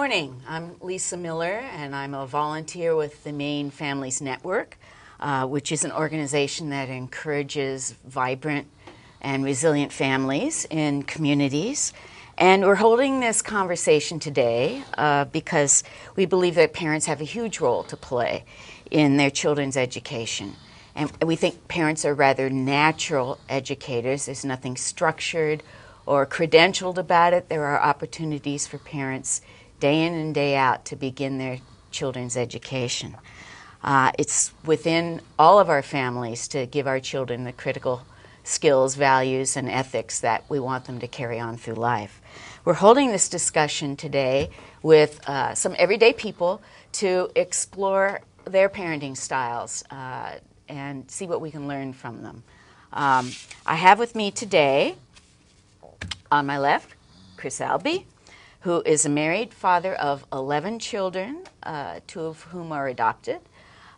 morning. I'm Lisa Miller, and I'm a volunteer with the MAine Families Network, which is an organization that encourages vibrant and resilient families in communities. And we're holding this conversation today because we believe that parents have a huge role to play in their children's education. And we think parents are rather natural educators. There's nothing structured or credentialed about it. There are opportunities for parents day in and day out to begin their children's education. It's within all of our families to give our children the critical skills, values, and ethics that we want them to carry on through life. We're holding this discussion today with some everyday people to explore their parenting styles and see what we can learn from them. I have with me today, on my left, Chris Albee, who is a married father of 11 children, 2 of whom are adopted.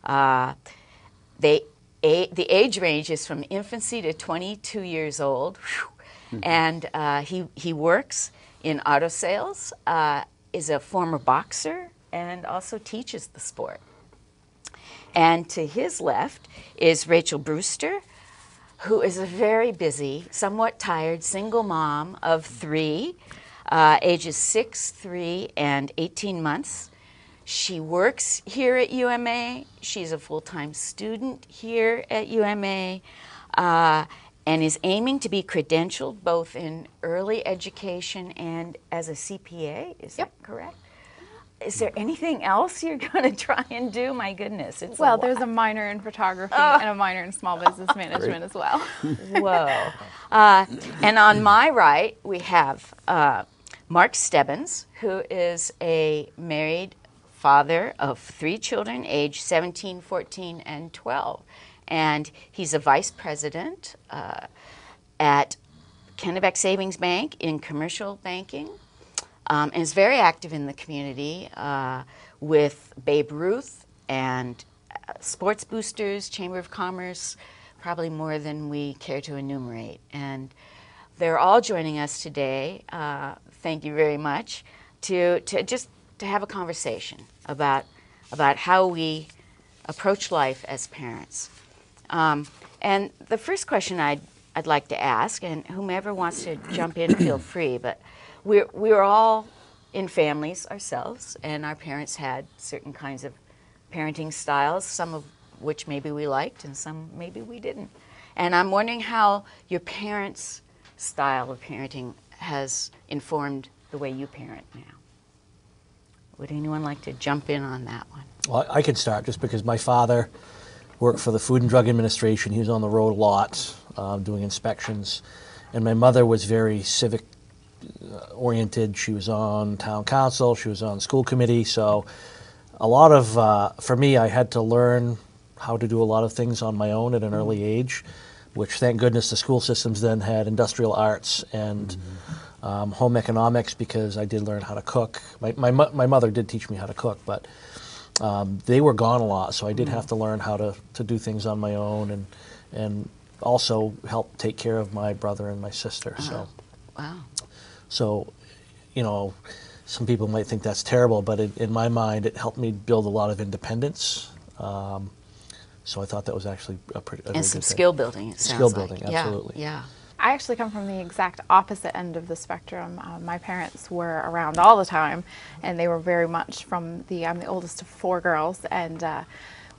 The age range is from infancy to 22 years old, and he works in auto sales, is a former boxer, and also teaches the sport. And to his left is Rachel Brewster, who is a very busy, somewhat tired, single mom of 3, ages 6, 3, and 18 months. She works here at UMA. She's a full-time student here at UMA and is aiming to be credentialed both in early education and as a CPA. Is that correct? Is there anything else you're going to try and do? My goodness, it's well, there's a minor in photography and a minor in small business management as well. Whoa. And on my right, we have Mark Stebbins, who is a married father of 3 children, aged 17, 14, and 12. And he's a vice president at Kennebec Savings Bank in commercial banking. And is very active in the community with Babe Ruth and Sports Boosters, Chamber of Commerce, probably more than we care to enumerate. And they're all joining us today, thank you very much, to have a conversation about how we approach life as parents. And the first question I'd like to ask, and whomever wants to jump in, feel free, but we're all in families ourselves, and our parents had certain kinds of parenting styles, some of which maybe we liked and some maybe we didn't. And I'm wondering how your parents' style of parenting has informed the way you parent now. Would anyone like to jump in on that one? Well, I can start just because my father worked for the Food and Drug Administration. He was on the road a lot doing inspections, and my mother was very civic oriented. She was on town council, she was on school committee, so a lot of, for me, I had to learn how to do a lot of things on my own at an early age, which thank goodness the school systems then had industrial arts and home economics, because I did learn how to cook. My mother did teach me how to cook, but they were gone a lot, so I did have to learn how to do things on my own and also help take care of my brother and my sister. So. Wow. So, you know, some people might think that's terrible, but in my mind, it helped me build a lot of independence. So I thought that was actually a very good thing. And some skill building, it sounds like. Skill building, absolutely. Yeah. I actually come from the exact opposite end of the spectrum. My parents were around all the time, and they were very much I'm the oldest of 4 girls, and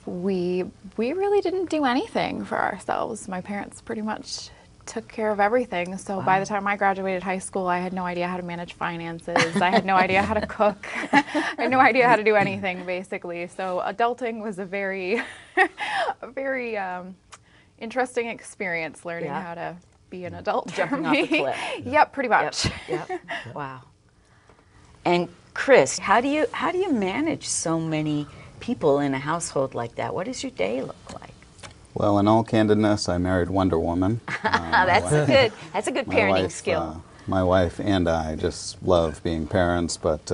we really didn't do anything for ourselves. My parents pretty much took care of everything. So by the time I graduated high school, I had no idea how to manage finances. I had no idea how to cook. I had no idea how to do anything, basically. So adulting was a very, very interesting experience, learning how to be an adult. Jumping off the cliff. Yep, pretty much. Yep. Wow. And Chris, how do you manage so many people in a household like that? What does your day look like? Well, in all candidness, I married Wonder Woman. That's a good parenting skill. My wife and I just love being parents, but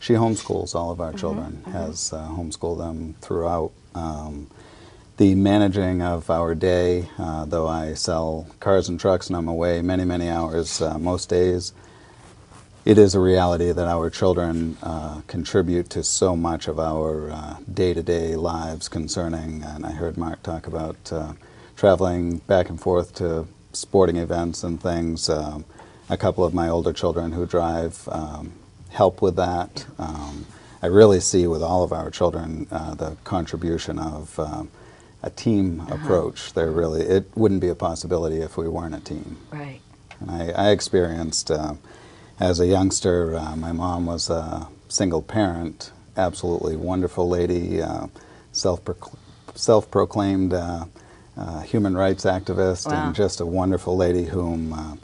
she homeschools all of our children, has homeschooled them throughout. The managing of our day, though I sell cars and trucks and I'm away many, many hours most days, it is a reality that our children contribute to so much of our day-to-day lives concerning, and I heard Mark talk about traveling back and forth to sporting events and things. A couple of my older children who drive help with that. I really see with all of our children the contribution of a team approach. It wouldn't be a possibility if we weren't a team. Right. And I experienced, as a youngster, my mom was a single parent, absolutely wonderful lady, self-proclaimed human rights activist, Wow. and just a wonderful lady whom,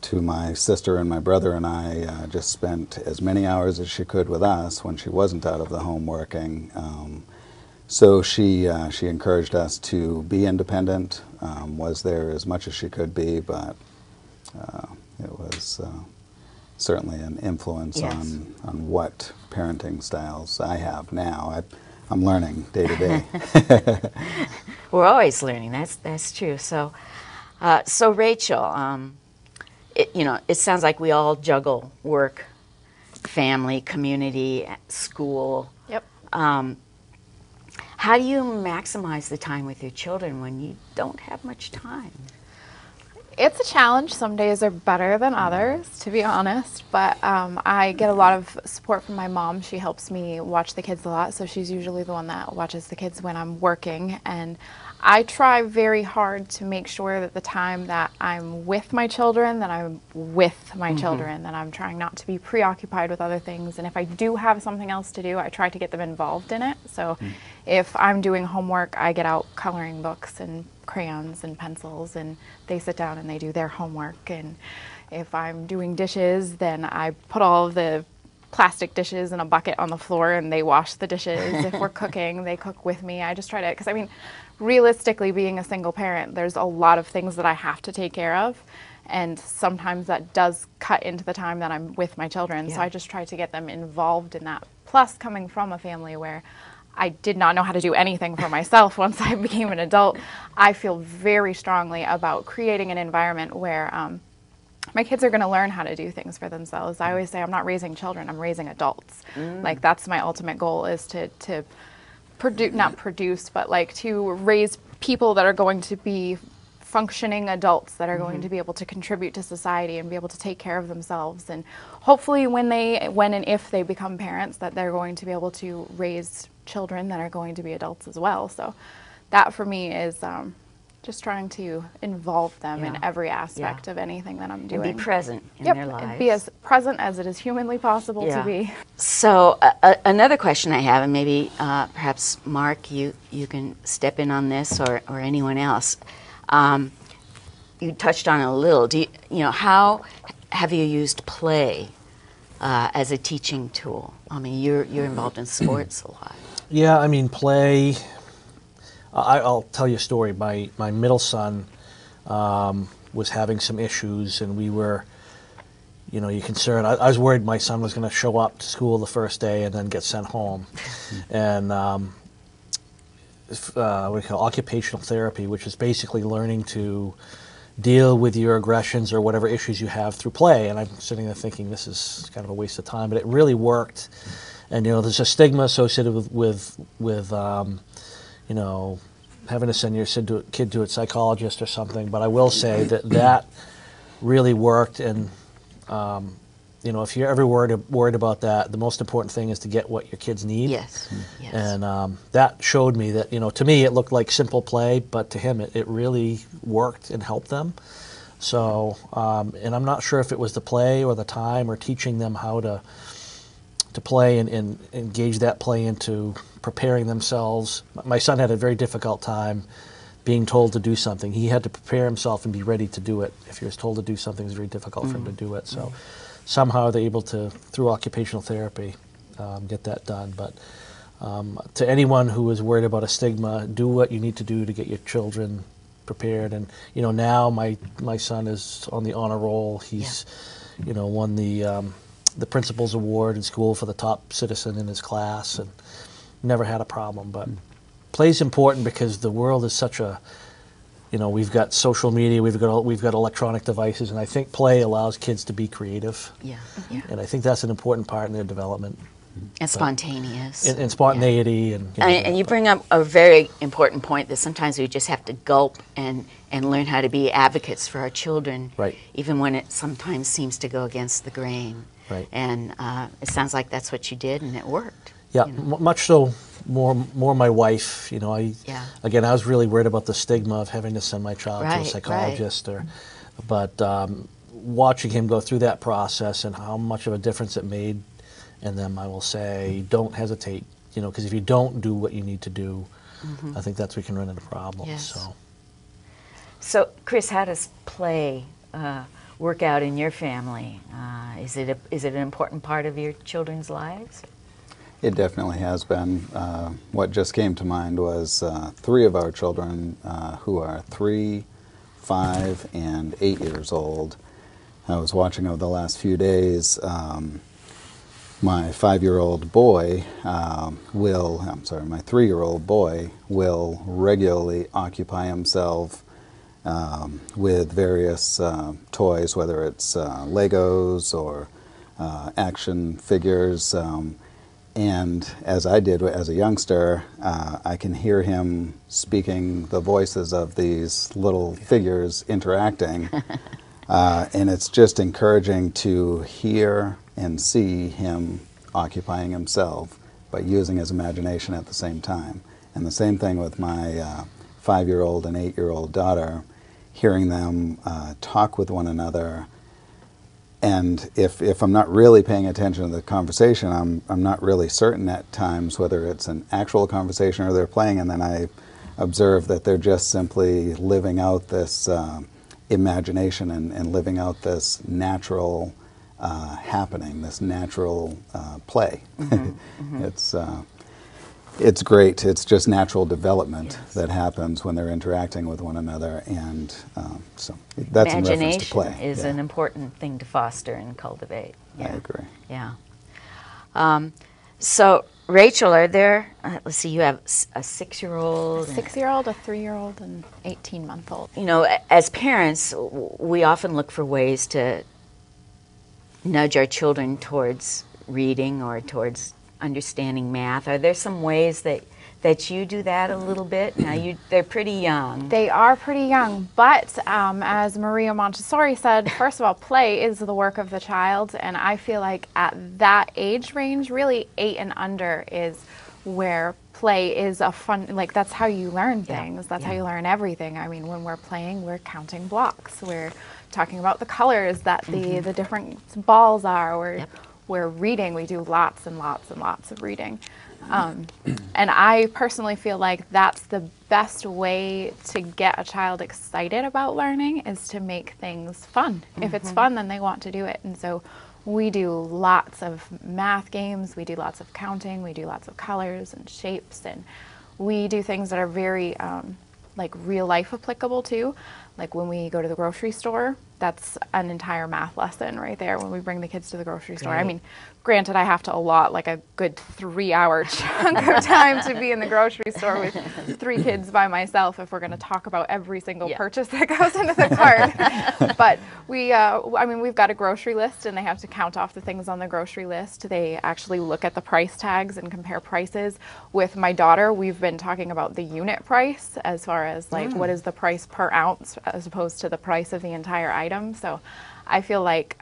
to my sister and my brother and I, just spent as many hours as she could with us when she wasn't out of the home working. So she encouraged us to be independent, was there as much as she could be, but it was certainly an influence Yes. on what parenting styles I have now. I'm learning day to day. We're always learning. That's true. So, so Rachel, it sounds like we all juggle work, family, community, school. Yep. How do you maximize the time with your children when you don't have much time? It's a challenge. Some days are better than others, to be honest. But I get a lot of support from my mom. She helps me watch the kids a lot, so she's usually the one that watches the kids when I'm working. And I try very hard to make sure that the time that I'm with my children, that I'm with my children, that I'm trying not to be preoccupied with other things. And if I do have something else to do, I try to get them involved in it. So if I'm doing homework, I get out coloring books and crayons and pencils, and they sit down and they do their homework. And if I'm doing dishes, then I put all of the plastic dishes in a bucket on the floor and they wash the dishes. If we're cooking, they cook with me. I just try to, because I mean, realistically, being a single parent, there's a lot of things that I have to take care of, and sometimes that does cut into the time that I'm with my children. So I just try to get them involved in that. Plus, coming from a family where I did not know how to do anything for myself once I became an adult, I feel very strongly about creating an environment where my kids are going to learn how to do things for themselves. I always say I'm not raising children, I'm raising adults. Like, that's my ultimate goal, is to not produce, but like to raise people that are going to be functioning adults, that are going to be able to contribute to society and be able to take care of themselves. And hopefully when and if they become parents, that they're going to be able to raise children that are going to be adults as well. So that for me is just trying to involve them in every aspect of anything that I'm doing. And be present in their lives. And be as present as it is humanly possible to be. So another question I have, and maybe perhaps Mark, you can step in on this, or anyone else. You touched on it a little. How have you used play as a teaching tool? I mean, you're involved in sports a lot. Yeah, I mean, play. I'll tell you a story. My middle son was having some issues, and we were, you're concerned. I was worried my son was going to show up to school the first day and then get sent home. And what we call occupational therapy, which is basically learning to deal with your aggressions or whatever issues you have through play. And I'm sitting there thinking, this is kind of a waste of time, but it really worked. And there's a stigma associated with having to send your kid to a psychologist or something. But I will say that really worked. And if you're ever worried about that, the most important thing is to get what your kids need. Yes. And that showed me that, to me it looked like simple play, but to him it really worked and helped them. So, and I'm not sure if it was the play or the time or teaching them how to play and engage that play into preparing themselves. My son had a very difficult time being told to do something. He had to prepare himself and be ready to do it. If he was told to do something, it was very difficult for him to do it. So somehow they're able to, through occupational therapy, get that done. But to anyone who is worried about a stigma, do what you need to do to get your children prepared. And now my son is on the honor roll. He's won the principal's award in school for the top citizen in his class, and never had a problem. But play's important because the world is such a You know, we've got social media, we've got electronic devices, and I think play allows kids to be creative. Yeah, yeah. And I think that's an important part in their development. And spontaneous. And spontaneity. And And you bring up a very important point that sometimes we just have to gulp and learn how to be advocates for our children, Right. even when it sometimes seems to go against the grain. Right. And it sounds like that's what you did, and it worked. Yeah, you know. much so. More my wife. You know, Yeah. Again, I was really worried about the stigma of having to send my child to a Right, psychologist, but watching him go through that process and how much of a difference it made in them, I will say, don't hesitate. You know, because if you don't do what you need to do, I think that's where we can run into problems. Yes. So, Chris, how does play work out in your family? Is it an important part of your children's lives? It definitely has been. What just came to mind was 3 of our children who are 3, 5, and 8 years old. I was watching over the last few days. My 5-year-old boy my 3-year-old boy will regularly occupy himself with various toys, whether it's Legos or action figures. And as I did as a youngster, I can hear him speaking the voices of these little figures interacting. And it's just encouraging to hear and see him occupying himself, but using his imagination at the same time. And the same thing with my 5-year-old and 8-year-old daughter, hearing them talk with one another. And if I'm not really paying attention to the conversation, I'm not really certain at times whether it's an actual conversation or they're playing, and then I observe that they're just simply living out this imagination and living out this natural happening, this natural play. It's great. It's just natural development that happens when they're interacting with one another, and so that's in reference to play. Imagination is an important thing to foster and cultivate. I agree. Yeah. So, Rachel, are there, let's see, you have a 6-year-old. A 6-year-old, a 3-year-old, and 18-month-old. You know, as parents, we often look for ways to nudge our children towards reading or towards understanding math. Are there some ways that you do that a little bit? Now, they're pretty young. They are pretty young, but as Maria Montessori said, first of all, play is the work of the child, and I feel like at that age range, really 8 and under is where play is a fun, like that's how you learn things. That's how you learn everything. I mean, when we're playing, we're counting blocks. We're talking about the colors that the different balls are. We're reading. We do lots and lots and lots of reading. And I personally feel like that's the best way to get a child excited about learning, is to make things fun. If it's fun, then they want to do it. And so we do lots of math games, we do lots of counting, we do lots of colors and shapes, and we do things that are very like real life applicable too. Like when we go to the grocery store, that's an entire math lesson right there when we bring the kids to the grocery store. I mean, granted, I have to allot like a good 3-hour chunk of time to be in the grocery store with 3 kids by myself if we're going to talk about every single purchase that goes into the cart. But we, I mean, we've got a grocery list, and they have to count off the things on the grocery list. They actually look at the price tags and compare prices. With my daughter, we've been talking about the unit price as far as like what is the price per ounce as opposed to the price of the entire item. So I feel like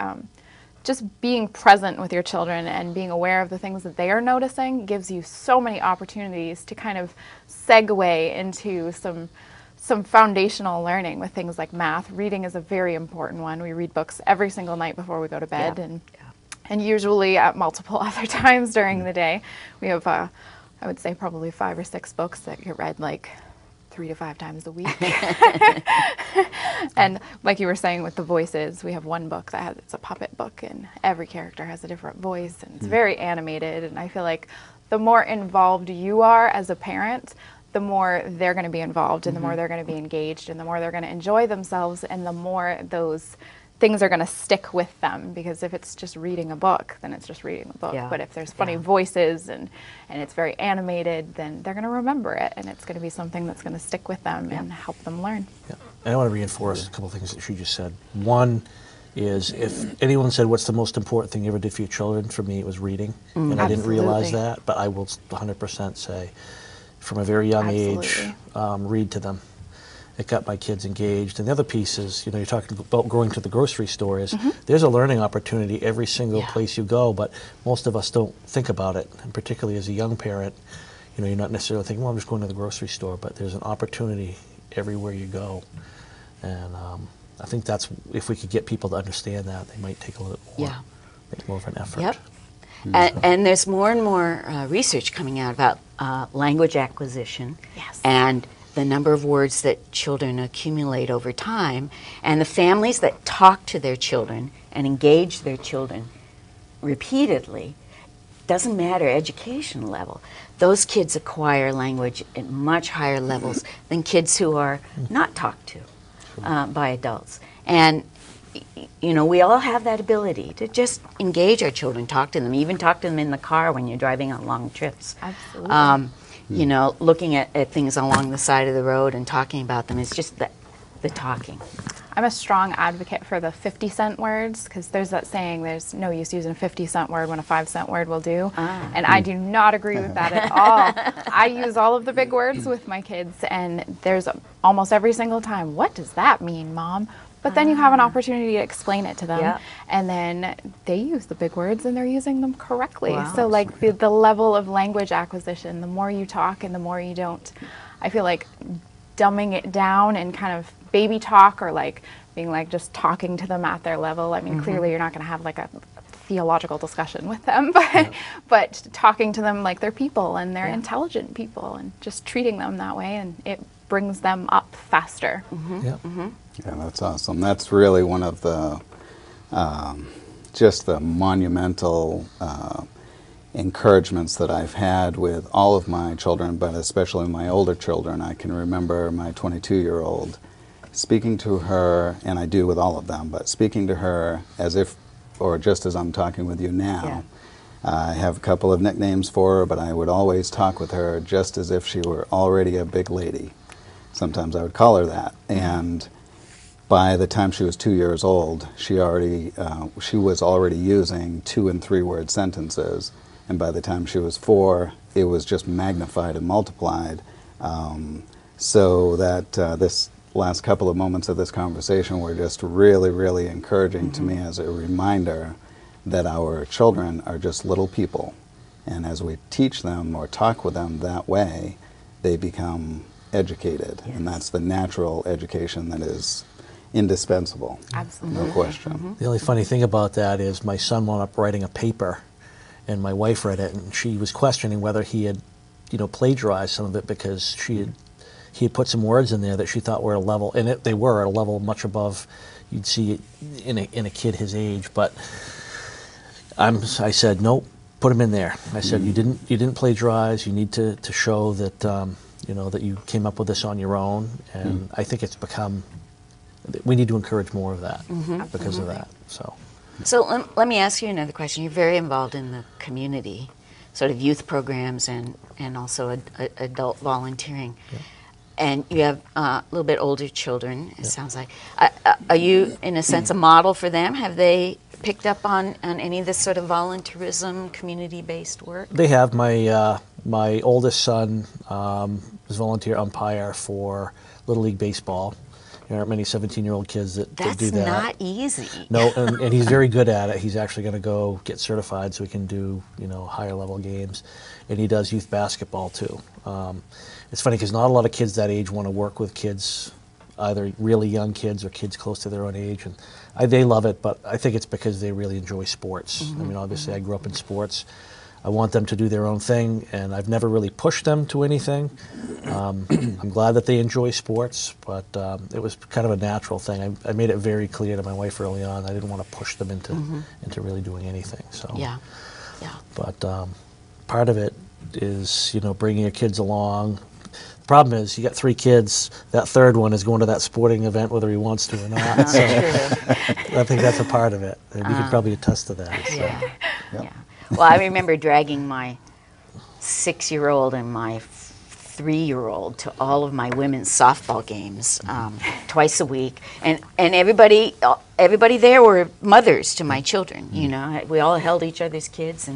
just being present with your children and being aware of the things that they are noticing gives you so many opportunities to kind of segue into some foundational learning with things like math. Reading is a very important one. We read books every single night before we go to bed, and usually at multiple other times during the day. We have, I would say, probably 5 or 6 books that get read like 3 to 5 times a week. And like you were saying with the voices, we have one book it's a puppet book, and every character has a different voice, and it's very animated. And I feel like the more involved you are as a parent, the more they're going to be involved, and the more they're going to be engaged, and the more they're going to enjoy themselves, and the more those things are going to stick with them, because if it's just reading a book, then it's just reading a book. Yeah. But if there's funny Yeah. voices and it's very animated, then they're going to remember it, and it's going to be something that's going to stick with them and help them learn. Yeah. And I want to reinforce a couple of things that she just said. One is, if anyone said, what's the most important thing you ever did for your children, for me it was reading. And I didn't realize Absolutely. that, but I will 100% say, from a very young age, Absolutely. read to them. It got my kids engaged. And the other piece is, you're talking about going to the grocery store, is there's a learning opportunity every single place you go, but most of us don't think about it. And particularly as a young parent, you're not necessarily thinking, well, I'm just going to the grocery store, but there's an opportunity everywhere you go. And I think that's, if we could get people to understand that, they might take a little more, make more of an effort. Yep. And there's more and more research coming out about language acquisition and the number of words that children accumulate over time, and the families that talk to their children and engage their children repeatedly. Doesn't matter education level. Those kids acquire language at much higher levels than kids who are not talked to by adults. And we all have that ability to just engage our children, talk to them, even talk to them in the car when you're driving on long trips. Absolutely. Looking at things along the side of the road and talking about them is just the talking. I'm a strong advocate for the 50-cent words, because there's that saying, there's no use using a 50-cent word when a 5-cent word will do. And I do not agree with that at all. I use all of the big words with my kids, and there's almost every single time, what does that mean, Mom? But then you have an opportunity to explain it to them, and then they use the big words and they're using them correctly. Wow. So like the level of language acquisition, the more you talk and the more you don't, I feel like dumbing it down and kind of baby talk, or like being like just talking to them at their level. I mean, clearly you're not going to have like a theological discussion with them, but talking to them like they're people and they're intelligent people, and just treating them that way, and it brings them up faster. Yeah, that's awesome. That's really one of the just the monumental encouragements that I've had with all of my children, but especially my older children. I can remember my 22-year-old speaking to her, and I do with all of them, but speaking to her as if, or just as I'm talking with you now. I have a couple of nicknames for her, but I would always talk with her just as if she were already a big lady. Sometimes I would call her that. And by the time she was 2 years old, she was already using 2- and 3-word sentences. And by the time she was 4, it was just magnified and multiplied. So that this last couple of moments of this conversation were just really, really encouraging to me as a reminder that our children are just little people. And as we teach them or talk with them that way, they become educated. And that's the natural education that is indispensable. Absolutely. No question. The only funny thing about that is my son wound up writing a paper, and my wife read it, and she was questioning whether he had, plagiarized some of it, because he had put some words in there that she thought were at a level, and they were at a level much above you'd see in a kid his age. But I said, nope, put him in there. I said, you didn't plagiarize. You need to show that that you came up with this on your own. And I think it's become, we need to encourage more of that because of that. So let me ask you another question. You're very involved in the community, sort of youth programs and also adult volunteering. And you have a little bit older children, it sounds like. Are you, in a sense, a model for them? Have they picked up on any of this sort of volunteerism, community-based work? They have. My oldest son was volunteer umpire for Little League Baseball. There aren't many 17-year-old kids that do that. That's not easy. No, and he's very good at it. He's actually going to go get certified so he can do higher level games, and he does youth basketball too. It's funny because not a lot of kids that age want to work with kids, either really young kids or kids close to their own age, and they love it. But I think it's because they really enjoy sports. I mean, obviously, I grew up in sports. I want them to do their own thing, and I've never really pushed them to anything. I'm glad that they enjoy sports, but it was kind of a natural thing. I made it very clear to my wife early on I didn't want to push them into really doing anything. So Yeah. But part of it is bringing your kids along. Problem is, you got 3 kids. That third one is going to that sporting event whether he wants to or not. So I think that's a part of it. And you can probably attest to that. So. Yeah. Yep. Yeah. Well, I remember dragging my 6-year-old and my 3-year-old to all of my women's softball games twice a week, and everybody there were mothers to my children. You know, we all held each other's kids,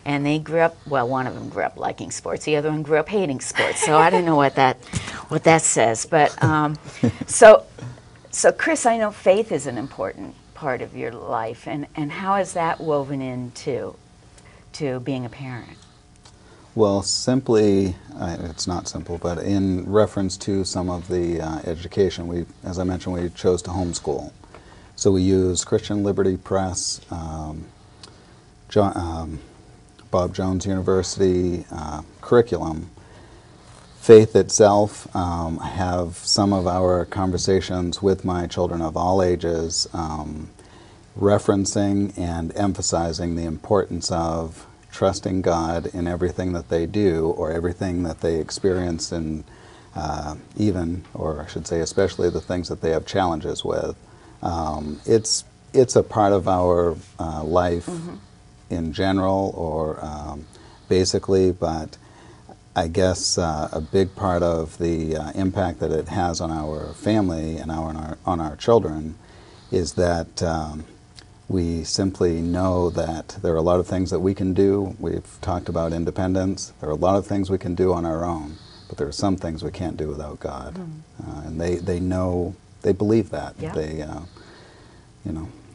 and they grew up. Well, one of them grew up liking sports, the other one grew up hating sports. So I don't know what that says, but so Chris, I know faith is an important part of your life, and how is that woven into being a parent? Well, simply, it's not simple, but in reference to some of the education, as I mentioned, we chose to homeschool. So we use Christian Liberty Press, Bob Jones University curriculum. Faith itself, have some of our conversations with my children of all ages, referencing and emphasizing the importance of trusting God in everything that they do or everything that they experience, and even, or I should say especially, the things that they have challenges with. It's a part of our life in general, or basically, but I guess a big part of the impact that it has on our family and on our children is that we simply know that there are a lot of things that we can do. We've talked about independence. There are a lot of things we can do on our own, but there are some things we can't do without God. And they know, they believe that. Yeah. They,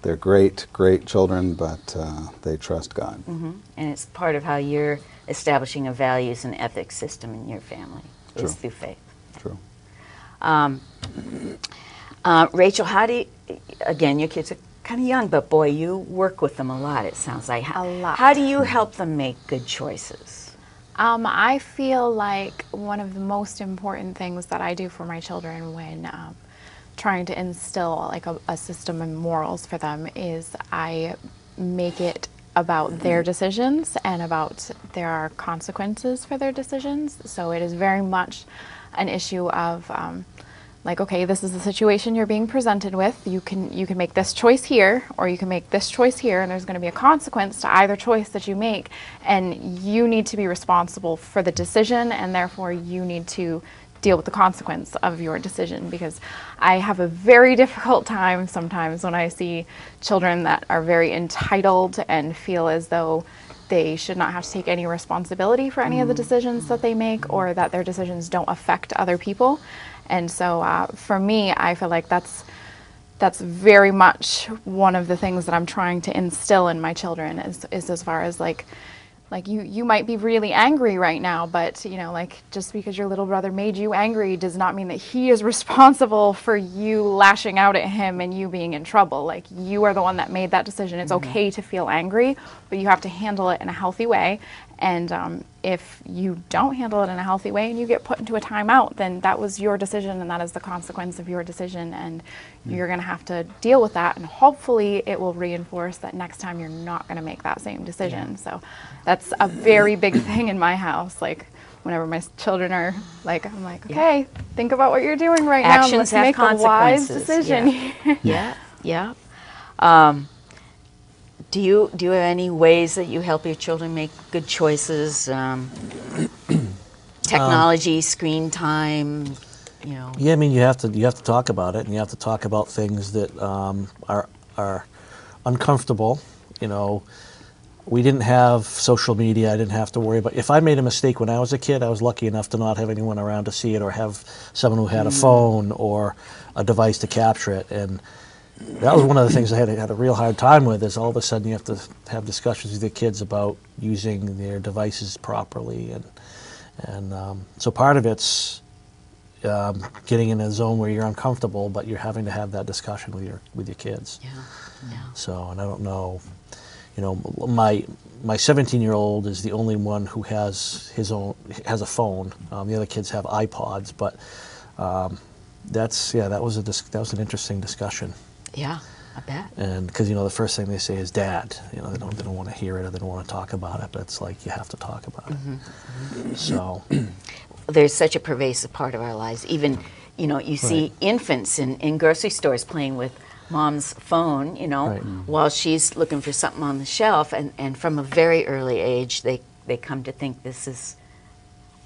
they're great children, but they trust God. And it's part of how you're establishing a values and ethics system in your family, is through faith. True. Rachel, how do you, again, your kids are kind of young, but boy, you work with them a lot, it sounds like. A lot. How do you help them make good choices? I feel like one of the most important things that I do for my children when trying to instill like a system of morals for them is I make it about their decisions and about there are consequences for their decisions. So it is very much an issue of like, okay, this is the situation you're being presented with. You can make this choice here, or you can make this choice here, and there's going to be a consequence to either choice that you make, and you need to be responsible for the decision, and therefore you need to deal with the consequence of your decision. Because I have a very difficult time sometimes when I see children that are very entitled and feel as though they should not have to take any responsibility for any of the decisions that they make, or that their decisions don't affect other people. And so for me, I feel like that's very much one of the things that I'm trying to instill in my children is as far as like you might be really angry right now, but like just because your little brother made you angry does not mean that he is responsible for you lashing out at him and you being in trouble. Like, you are the one that made that decision. It's okay to feel angry, but you have to handle it in a healthy way. And if you don't handle it in a healthy way and you get put into a timeout, then that was your decision and that is the consequence of your decision, and you're going to have to deal with that, and hopefully it will reinforce that next time you're not going to make that same decision. So that's a very big thing in my house. Like, whenever my children are like, I'm like, okay, think about what you're doing right now. Actions Let's have make a wise consequences. decision. Yeah. Do you have any ways that you help your children make good choices? Technology, screen time, Yeah, I mean, you have to talk about it, and you have to talk about things that are uncomfortable. We didn't have social media. I didn't have to worry about. If I made a mistake when I was a kid, I was lucky enough to not have anyone around to see it, or have someone who had a phone or a device to capture it. And that was one of the things I had a real hard time with, is all of a sudden you have to have discussions with your kids about using their devices properly. And so part of it's getting in a zone where you're uncomfortable, but you're having to have that discussion with your kids. Yeah. So, and I don't know, my 17-year-old is the only one who has a phone. The other kids have iPods, but that was an interesting discussion. Yeah, I bet. And because the first thing they say is "Dad," they don't want to hear it, or they don't want to talk about it. But it's like, you have to talk about it. So, there's such a pervasive part of our lives. Even, you know, you see infants in grocery stores playing with mom's phone, you know, while she's looking for something on the shelf, and from a very early age, they come to think this is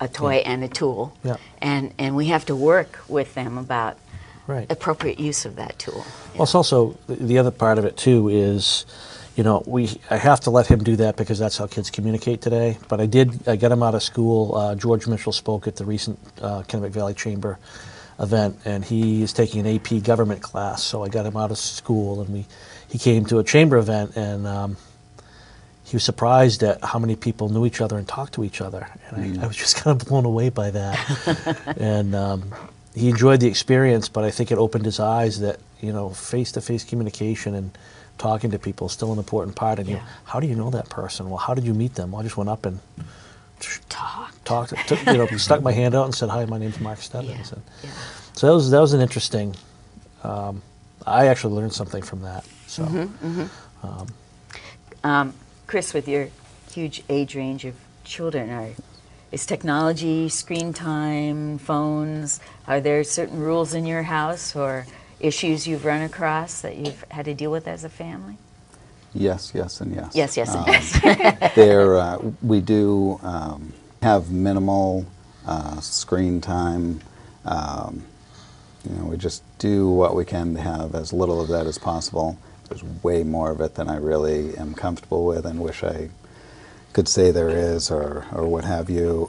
a toy and a tool, and we have to work with them about appropriate use of that tool. Well, it's also, the other part of it too is, you know, I have to let him do that because that's how kids communicate today. But I got him out of school. George Mitchell spoke at the recent Kennebec Valley Chamber event, and he is taking an AP government class. So I got him out of school, and he came to a chamber event, and he was surprised at how many people knew each other and talked to each other. And I was just kind of blown away by that. And he enjoyed the experience, but I think it opened his eyes that, you know, face-to-face communication and talking to people is still an important part. And you know, how do you know that person? Well, how did you meet them? Well, I just went up and talked, you know, stuck my hand out and said, "Hi, my name's Mark Stebbins." So that was an interesting. I actually learned something from that. So, Chris, with your huge age range of children, is technology, screen time, phones, are there certain rules in your house or issues you've run across that you've had to deal with as a family? Yes, yes, and yes. Yes, yes, and yes. We do have minimal screen time. You know, we just do what we can to have as little of that as possible. There's way more of it than I really am comfortable with and wish I could say there is, or what have you.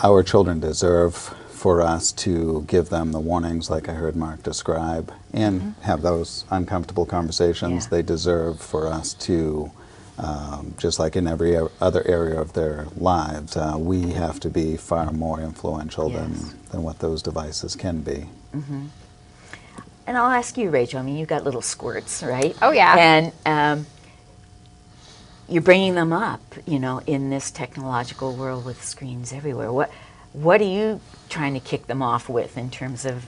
Our children deserve for us to give them the warnings like I heard Mark describe and have those uncomfortable conversations. They deserve for us to, just like in every other area of their lives, we have to be far more influential than what those devices can be. And I'll ask you, Rachel, I mean, you've got little squirts, right? Oh, yeah. And you're bringing them up, you know, in this technological world with screens everywhere. What are you trying to kick them off with in terms of?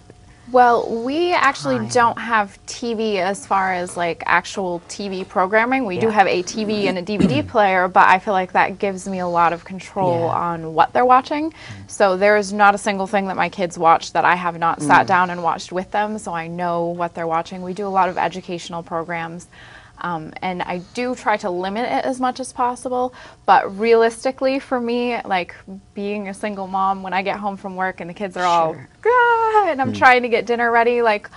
Well, we actually don't have TV as far as like actual TV programming. We do have a TV and a DVD player, but I feel like that gives me a lot of control on what they're watching. So there is not a single thing that my kids watch that I have not sat down and watched with them, so I know what they're watching. We do a lot of educational programs. And I do try to limit it as much as possible, but realistically for me, like being a single mom, when I get home from work and the kids are all, and I'm trying to get dinner ready, like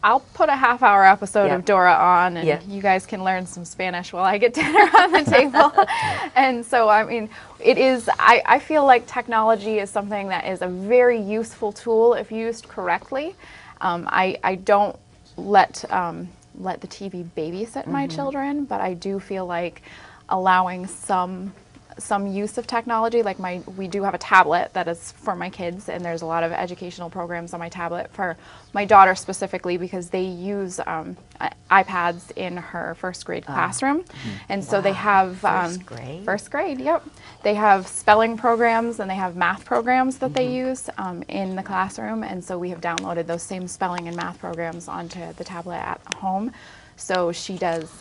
I'll put a half-hour episode of Dora on, and you guys can learn some Spanish while I get dinner on the table. And so, I mean, it is, I feel like technology is something that is a very useful tool if used correctly. I don't let the TV babysit my children, but I do feel like allowing some use of technology, like we do have a tablet that is for my kids, and there's a lot of educational programs on my tablet for my daughter specifically because they use iPads in her first grade classroom. And so they have first grade, yep. They have spelling programs and they have math programs that they use in the classroom, and so we have downloaded those same spelling and math programs onto the tablet at home. So she does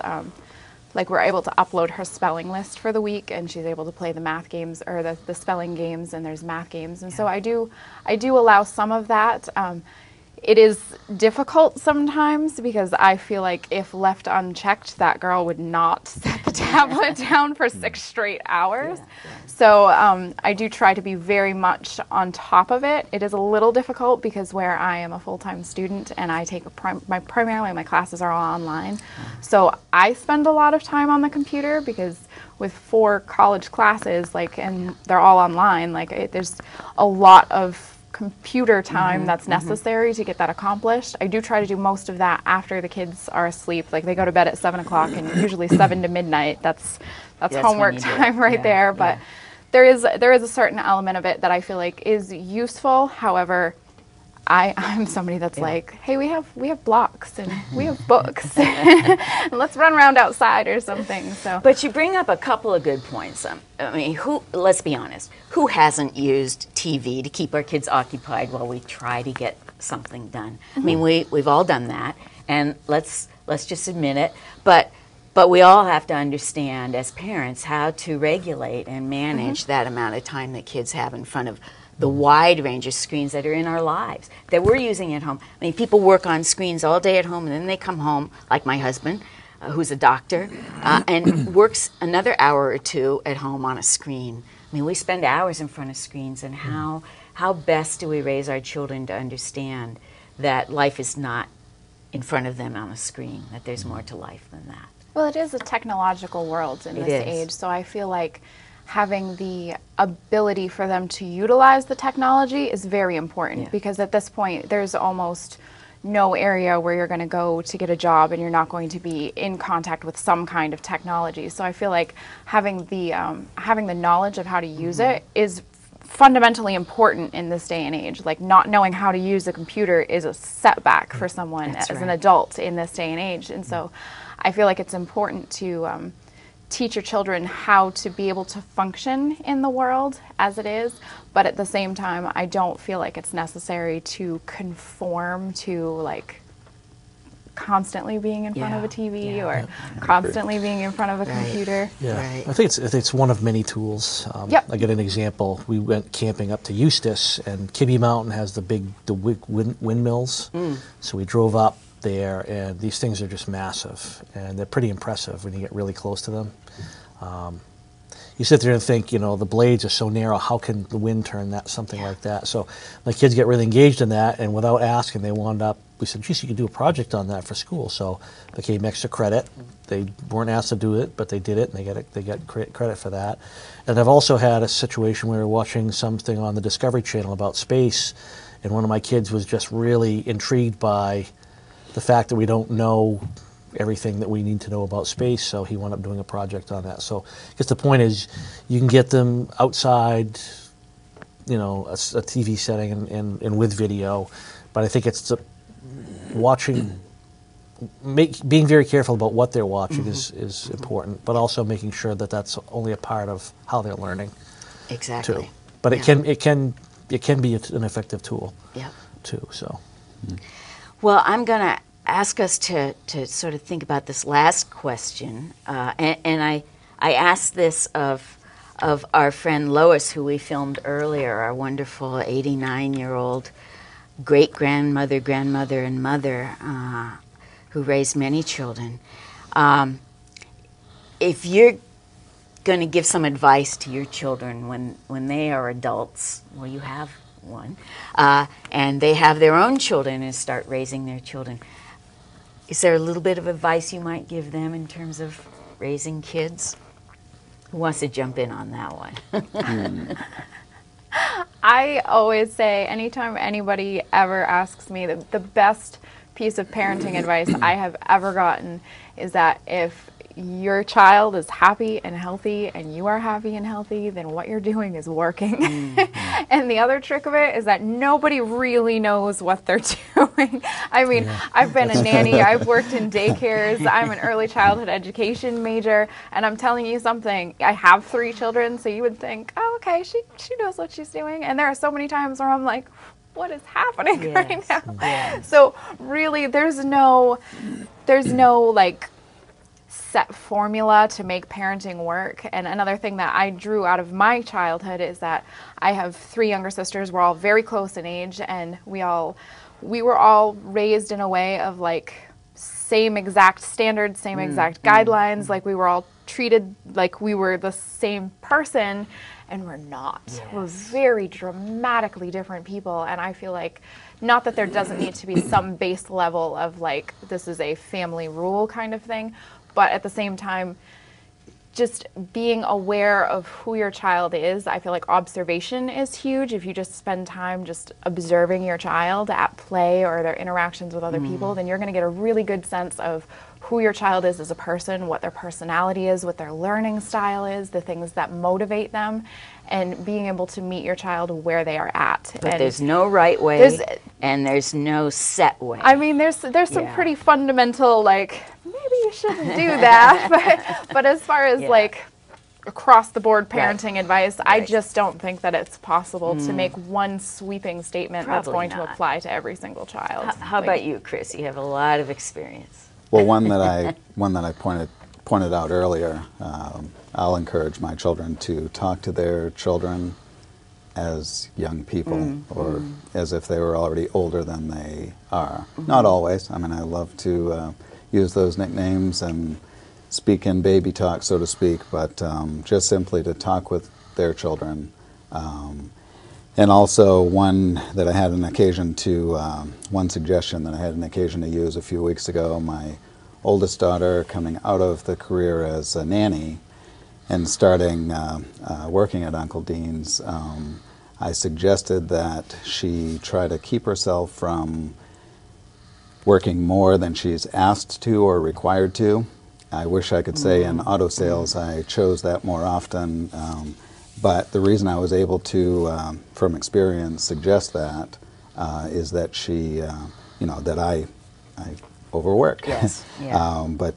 like we're able to upload her spelling list for the week, and she's able to play the math games or the spelling games, and there's math games. And so I do allow some of that. It is difficult sometimes because I feel like if left unchecked, that girl would not set the tablet down for 6 straight hours. So I do try to be very much on top of it. It is a little difficult because where I am a full-time student and I take primarily my classes are all online. So I spend a lot of time on the computer because with 4 college classes, like, and they're all online, like there's a lot of computer time that's necessary to get that accomplished. I do try to do most of that after the kids are asleep. Like they go to bed at 7 o'clock, and usually 7 to midnight. That's homework time right there. But there is a certain element of it that I feel like is useful. However, I'm somebody that's like, hey, we have blocks and we have books. And let's run around outside or something. So, but you bring up a couple of good points. I mean, let's be honest, who hasn't used TV to keep our kids occupied while we try to get something done? I mean, we've all done that, and let's just admit it. But But we all have to understand as parents how to regulate and manage that amount of time that kids have in front of the wide range of screens that are in our lives, that we're using at home. I mean, people work on screens all day at home, and then they come home, like my husband, who's a doctor, and works another hour or two at home on a screen. I mean, we spend hours in front of screens, and how best do we raise our children to understand that life is not in front of them on a screen, that there's more to life than that? Well, it is a technological world in this age, so I feel like having the ability for them to utilize the technology is very important, because at this point there's almost no area where you're going to go to get a job and you're not going to be in contact with some kind of technology. So I feel like having the knowledge of how to use it is fundamentally important in this day and age. Like, not knowing how to use a computer is a setback for someone as an adult in this day and age. And so I feel like it's important to teach your children how to be able to function in the world as it is, but at the same time, I don't feel like it's necessary to conform to, like, constantly being in front of a TV or constantly being in front of a computer. I think it's one of many tools. I get an example. We went camping up to Eustis, and Kibbe Mountain has the windmills. So we drove up there, and these things are just massive, and they're pretty impressive when you get really close to them. You sit there and think, you know, the blades are so narrow, how can the wind turn that, something like that? So my kids get really engaged in that, and without asking, they wound up, we said, geez, you could do a project on that for school. So it became extra credit. They weren't asked to do it, but they did it, and they got credit for that. And I've also had a situation where we were watching something on the Discovery Channel about space, and one of my kids was just really intrigued by the fact that we don't know everything that we need to know about space, so he wound up doing a project on that. So I guess the point is, you can get them outside, you know, a TV setting and with video, but I think it's being very careful about what they're watching is important, but also making sure that that's only a part of how they're learning. Exactly. Too. But it can be an effective tool. Too. So. Well, I'm going to ask us to sort of think about this last question, and I asked this of our friend Lois, who we filmed earlier, our wonderful 89-year-old great-grandmother, grandmother, and mother who raised many children. If you're going to give some advice to your children when they are adults, well, you have one, and they have their own children and start raising their children, is there a little bit of advice you might give them in terms of raising kids? Who wants to jump in on that one? I always say, anytime anybody ever asks me, the best piece of parenting advice I have ever gotten is that if your child is happy and healthy and you are happy and healthy, then what you're doing is working. And the other trick of it is that nobody really knows what they're doing. I mean, I've been a nanny, I've worked in daycares, I'm an early childhood education major, and I'm telling you something, I have 3 children, so you would think, oh, okay, she knows what she's doing. And there are so many times where I'm like, what is happening right now? So really, there's no like set formula to make parenting work. And another thing that I drew out of my childhood is that I have 3 younger sisters. We're all very close in age, and we were all raised in a way of like same exact standards, same exact guidelines. Like, we were all treated like we were the same person, and we're not. We're very dramatically different people, and I feel like, not that there doesn't need to be some base level of like, this is a family rule kind of thing, but at the same time, just being aware of who your child is. I feel like observation is huge. If you just spend time just observing your child at play or their interactions with other people, then you're going to get a really good sense of who your child is as a person, what their personality is, what their learning style is, the things that motivate them, and being able to meet your child where they are at. But there's no right way, and there's no set way. I mean, there's some pretty fundamental, like, maybe you shouldn't do that. But as far as like across the board parenting advice, I just don't think that it's possible to make one sweeping statement that's going to apply to every single child. How about you, Chris? You have a lot of experience. Well, one that I pointed out earlier, I'll encourage my children to talk to their children as young people, or as if they were already older than they are. Not always. I mean, I love to use those nicknames and speak in baby talk, so to speak, but just simply to talk with their children. And also one that I had an occasion to, one suggestion that I had an occasion to use a few weeks ago, my oldest daughter coming out of the career as a nanny and starting working at Uncle Dean's, I suggested that she try to keep herself from working more than she's asked to or required to. I wish I could say in auto sales I chose that more often, but the reason I was able to, from experience, suggest that is that she, that I overwork. Yes. Yeah. But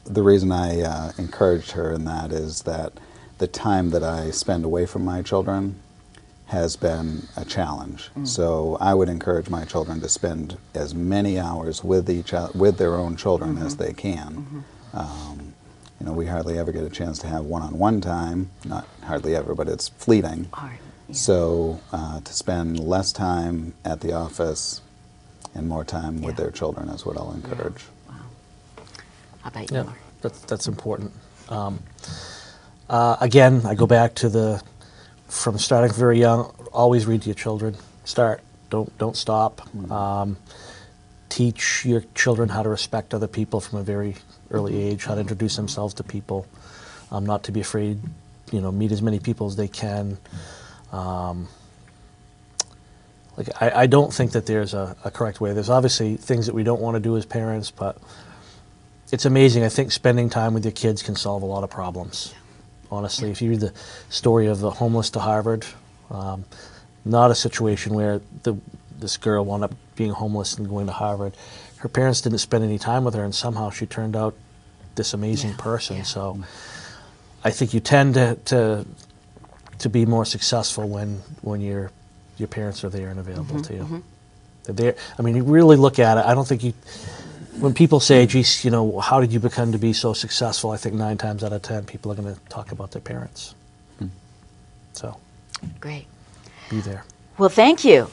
the reason I encouraged her in that is that the time that I spend away from my children has been a challenge. So I would encourage my children to spend as many hours with their own children as they can. We hardly ever get a chance to have one-on-one time. Not hardly ever, but it's fleeting. Hard. Yeah. So to spend less time at the office and more time with their children is what I'll encourage. Wow. How about you, Mark? That's important. Again, I go back to from starting very young, always read to your children. Start, don't stop. Teach your children how to respect other people from a very early age, how to introduce themselves to people, not to be afraid, meet as many people as they can. I don't think that there's a correct way. There's obviously things that we don't want to do as parents, but it's amazing. I think spending time with your kids can solve a lot of problems. Honestly, if you read the story of the homeless to Harvard, not a situation where this girl wound up being homeless and going to Harvard. Her parents didn't spend any time with her, and somehow she turned out this amazing person. Yeah. So I think you tend to be more successful when your parents are there and available to you. They're there. I mean, you really look at it. I don't think when people say, geez, how did you become to be so successful? I think 9 times out of 10 people are going to talk about their parents. So great. Be there. Well, thank you.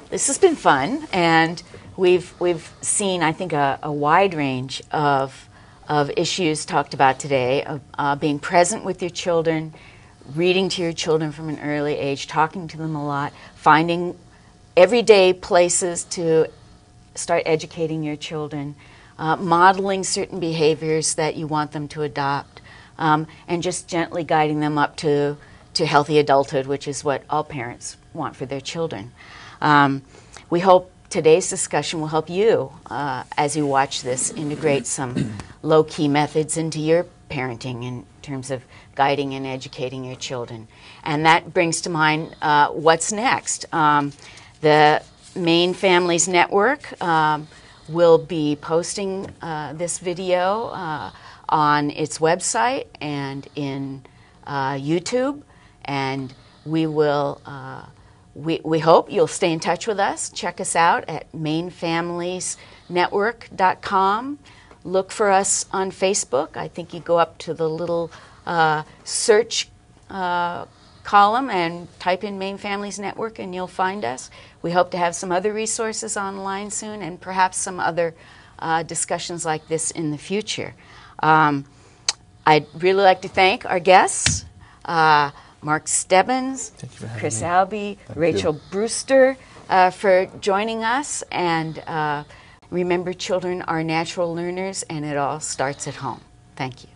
This has been fun, and we've seen, I think, a wide range of issues talked about today, of being present with your children, reading to your children from an early age, talking to them a lot, finding everyday places to start educating your children, modeling certain behaviors that you want them to adopt, and just gently guiding them up to healthy adulthood, which is what all parents want for their children. We hope today's discussion will help you, as you watch this, integrate some low-key methods into your parenting in terms of guiding and educating your children. And that brings to mind what's next. The MAine Families Network will be posting this video on its website and in YouTube, and we will we hope you'll stay in touch with us. Check us out at mainefamiliesnetwork.com. Look for us on Facebook. I think you go up to the little search column and type in MAine Families Network and you'll find us. We hope to have some other resources online soon and perhaps some other discussions like this in the future. I'd really like to thank our guests, Mark Stebbins, Chris Albee, Rachel Brewster, for joining us. And remember, children are natural learners and it all starts at home. Thank you.